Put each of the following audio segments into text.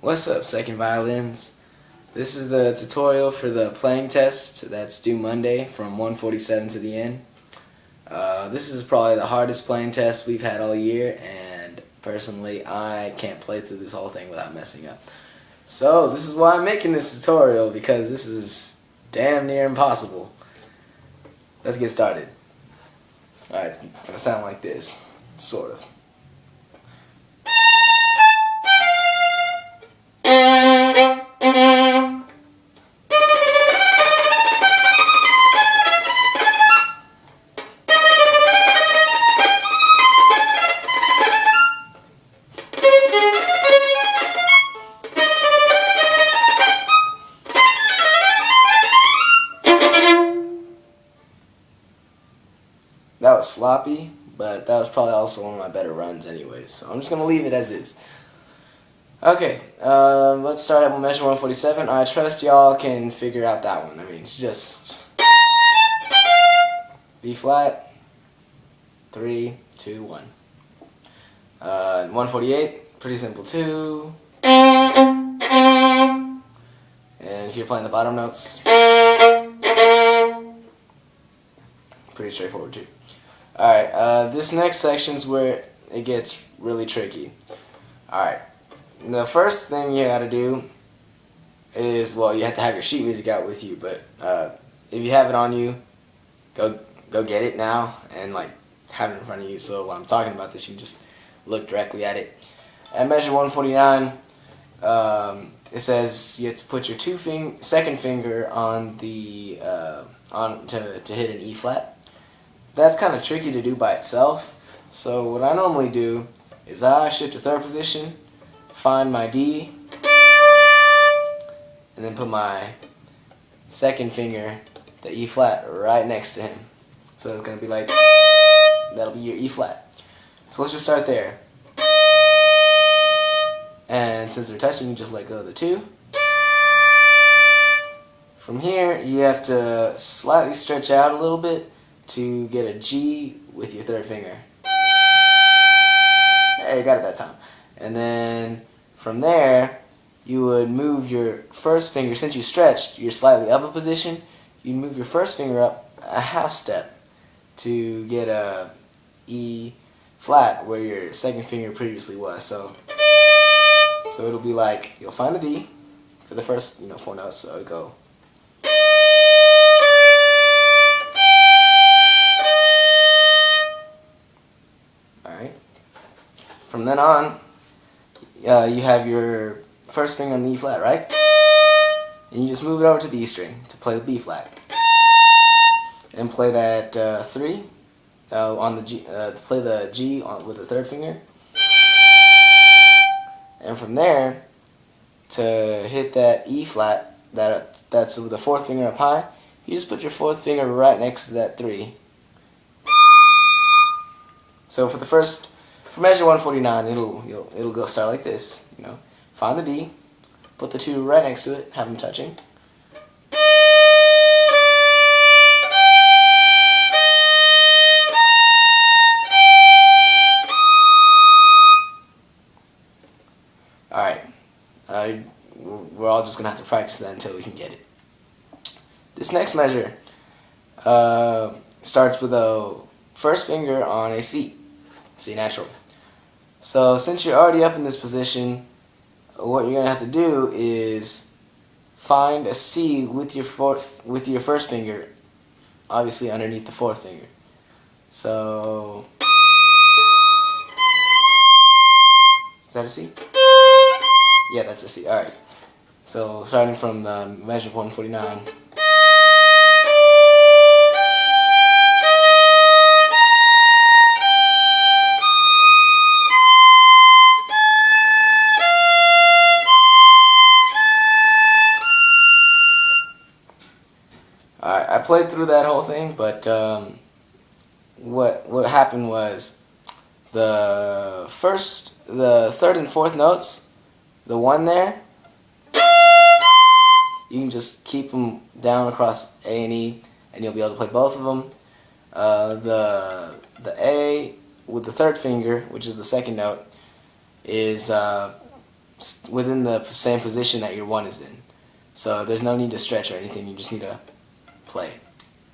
What's up, second violins? This is the tutorial for the playing test that's due Monday from 1:47 to the end. This is probably the hardest playing test we've had all year, and personally I can't play through this whole thing without messing up. So this is why I'm making this tutorial, because this is damn near impossible. Let's get started. Alright, it's gonna sound like this, sort of. That was sloppy, but that was probably also one of my better runs anyways, so I'm just going to leave it as is. Okay, let's start at measure 147. I trust y'all can figure out that one. I mean, it's just B flat, 3, 2, 1. 148, pretty simple too. And if you're playing the bottom notes, pretty straightforward too. Alright, this next section's where it gets really tricky. Alright, the first thing you gotta do is, well, you have to have your sheet music out with you, but if you have it on you, go get it now and like have it in front of you, so while I'm talking about this you can just look directly at it. At measure 149, it says you have to put your second finger on the to hit an E flat. That's kind of tricky to do by itself, so what I normally do is I shift to third position, find my D, and then put my second finger, the E flat, right next to him. So it's going to be like, that'll be your E flat. So let's just start there. And since they're touching, you just let go of the 2. From here, you have to slightly stretch out a little bit to get a G with your third finger. Hey, you got it that time. And then from there, you would move your first finger, since you stretched, you're slightly up a position, you move your first finger up a half step to get a E flat where your second finger previously was. So it'll be like, you'll find the D for the first 4 notes, so it'll go. From then on, you have your first finger on the E flat, right? And you just move it over to the E string to play the B flat. And play that 3 on the G, play the G with the third finger. And from there, to hit that E flat, that's with the fourth finger up high, you just put your fourth finger right next to that 3. So for measure 149, it'll go start like this. Find the D, put the 2 right next to it, have them touching. Alright, we're all just gonna have to practice that until we can get it. This next measure starts with the first finger on a C natural. So since you're already up in this position, what you're gonna have to do is find a C with your first finger, obviously underneath the fourth finger. So is that a C? Yeah, that's a C. Alright. So starting from the measure 149. Alright, I played through that whole thing, but what happened was the third and fourth notes, the 1 there, you can just keep them down across A and E, and you'll be able to play both of them. The A with the third finger, which is the second note, is within the same position that your 1 is in. So there's no need to stretch or anything, you just need to play.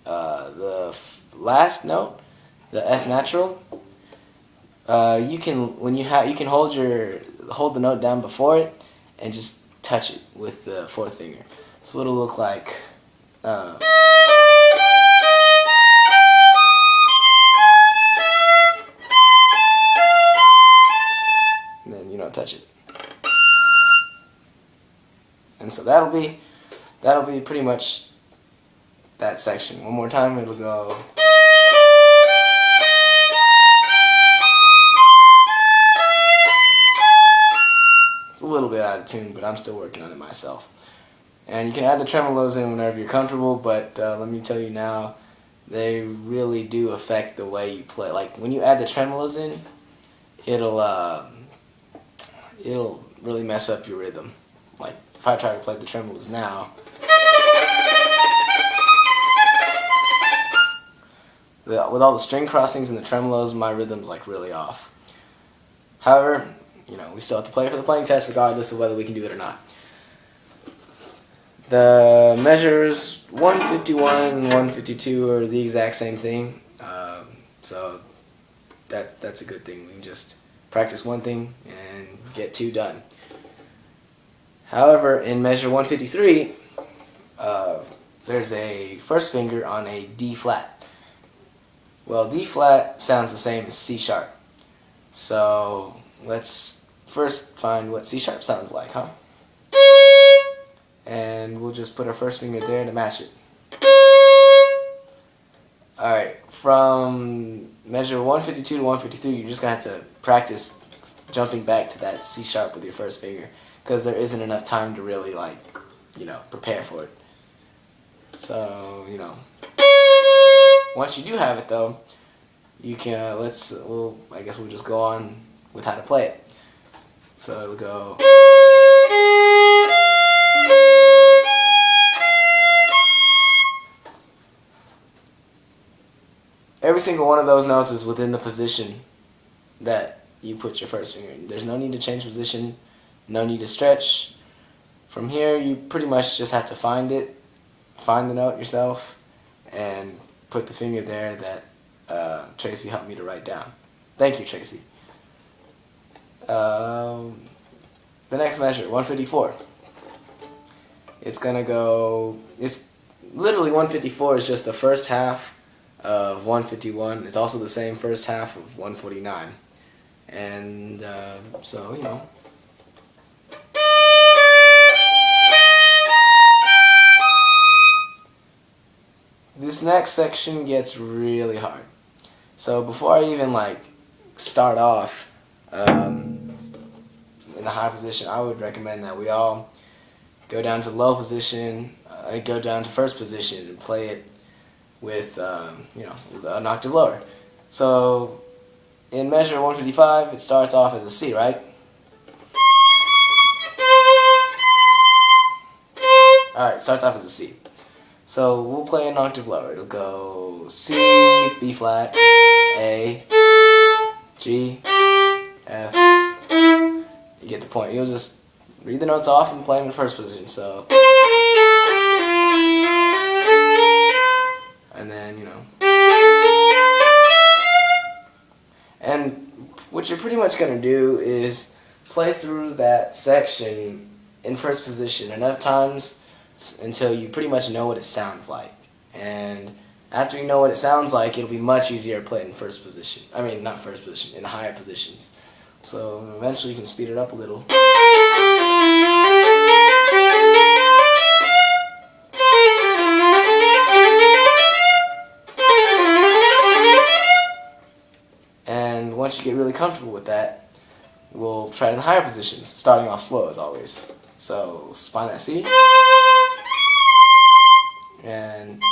The last note, the F natural, you can hold the note down before it and just touch it with the 4th finger. So it'll look like and then touch it. And so that'll be pretty much that section. One more time, it'll go. It's a little bit out of tune, but I'm still working on it myself. And you can add the tremolos in whenever you're comfortable, but let me tell you now, they really do affect the way you play. Like when you add the tremolos in, it'll really mess up your rhythm. Like if I try to play the tremolos now, with all the string crossings and the tremolos, my rhythm's like really off. However, we still have to play for the playing test regardless of whether we can do it or not. The measures 151 and 152 are the exact same thing, so that's a good thing. We can just practice one thing and get 2 done. However, in measure 153, there's a 1st finger on a D flat. Well, D flat sounds the same as C sharp, so let's first find what C sharp sounds like, huh? And we'll just put our 1st finger there to match it. Alright, from measure 152 to 153, you're just going to have to practice jumping back to that C sharp with your 1st finger, because there isn't enough time to really, prepare for it. So, once you do have it though, you can, I guess we'll just go on with how to play it. So it'll go. Every single one of those notes is within the position that you put your 1st finger in. There's no need to change position, no need to stretch. From here, you pretty much just have to find the note yourself, and put the finger there that Tracy helped me to write down. Thank you, Tracy. The next measure, 154. It's literally 154 is just the 1st half of 151. It's also the same 1st half of 149. And so, this next section gets really hard. So before I even start off in the high position, I would recommend that we all go down to low position, go down to 1st position and play it with an octave lower. So in measure 155, it starts off as a C, right? Alright, starts off as a C. So we'll play an octave lower. It'll go C, B flat, A, G, F. You get the point. You'll just read the notes off and play them in 1st position. So, and then and what you're pretty much gonna do is play through that section in 1st position enough times until you pretty much know what it sounds like. And after you know what it sounds like, it'll be much easier to play it in 1st position. I mean, not 1st position, in higher positions. So eventually you can speed it up a little. And once you get really comfortable with that, we'll try it in higher positions, starting off slow as always. So find that C. And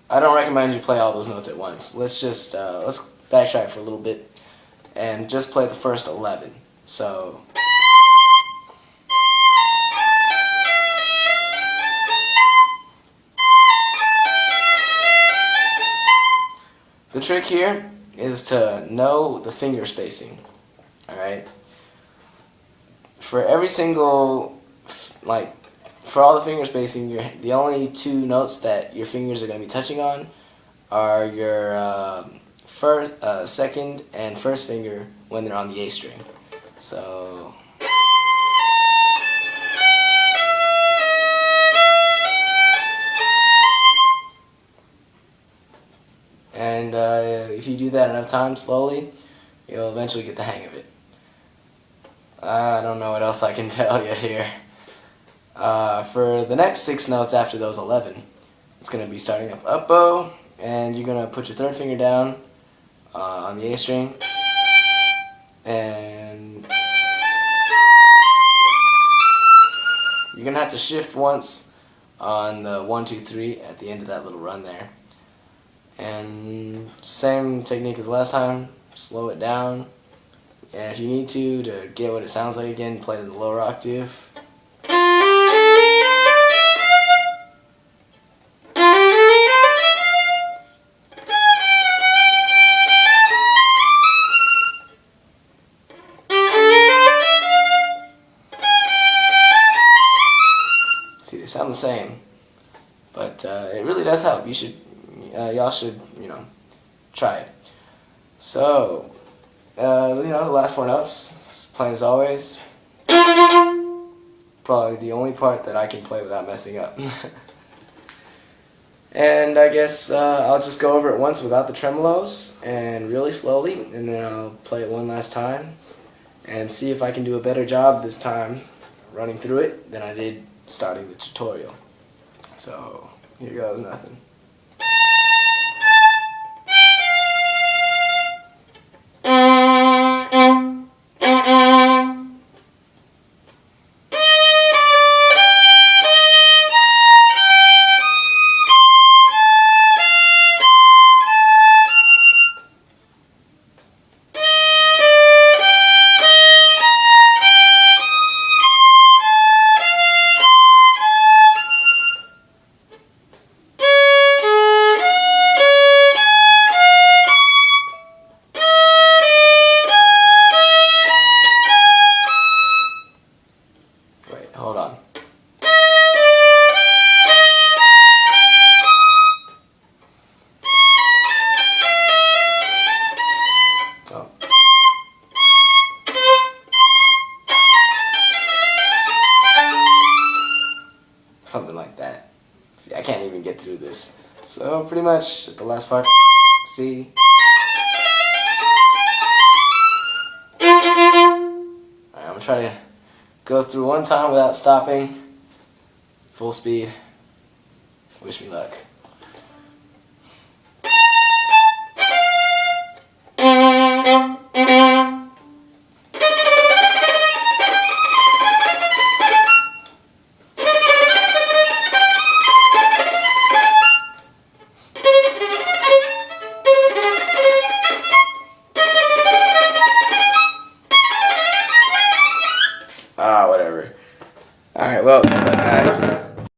I don't recommend you play all those notes at once. Let's just let's backtrack for a little bit and just play the first 11. So The trick here is to know the finger spacing. Alright? For every single, for all the finger spacing, the only two notes that your fingers are going to be touching on are your second and first finger when they're on the A string. So, and if you do that enough times slowly, you'll eventually get the hang of it. I don't know what else I can tell you here. For the next 6 notes after those 11, it's going to be starting up bow, and you're going to put your third finger down on the A string, and you're going to have to shift once on the 1, 2, 3 at the end of that little run there. And same technique as last time, slow it down. And if you need to get what it sounds like again, play it in the lower octave. See, they sound the same, but it really does help. Y'all should, try it. So, the last 4 notes, plain as always. Probably the only part that I can play without messing up. And I guess I'll just go over it once without the tremolos and really slowly, and then I'll play it one last time and see if I can do a better job this time running through it than I did starting the tutorial. So, here goes nothing. Hold on. Oh. Something like that. See, I can't even get through this. So pretty much at the last part, C. Alright, I'm gonna try to go through one time without stopping. Full speed. Wish me luck.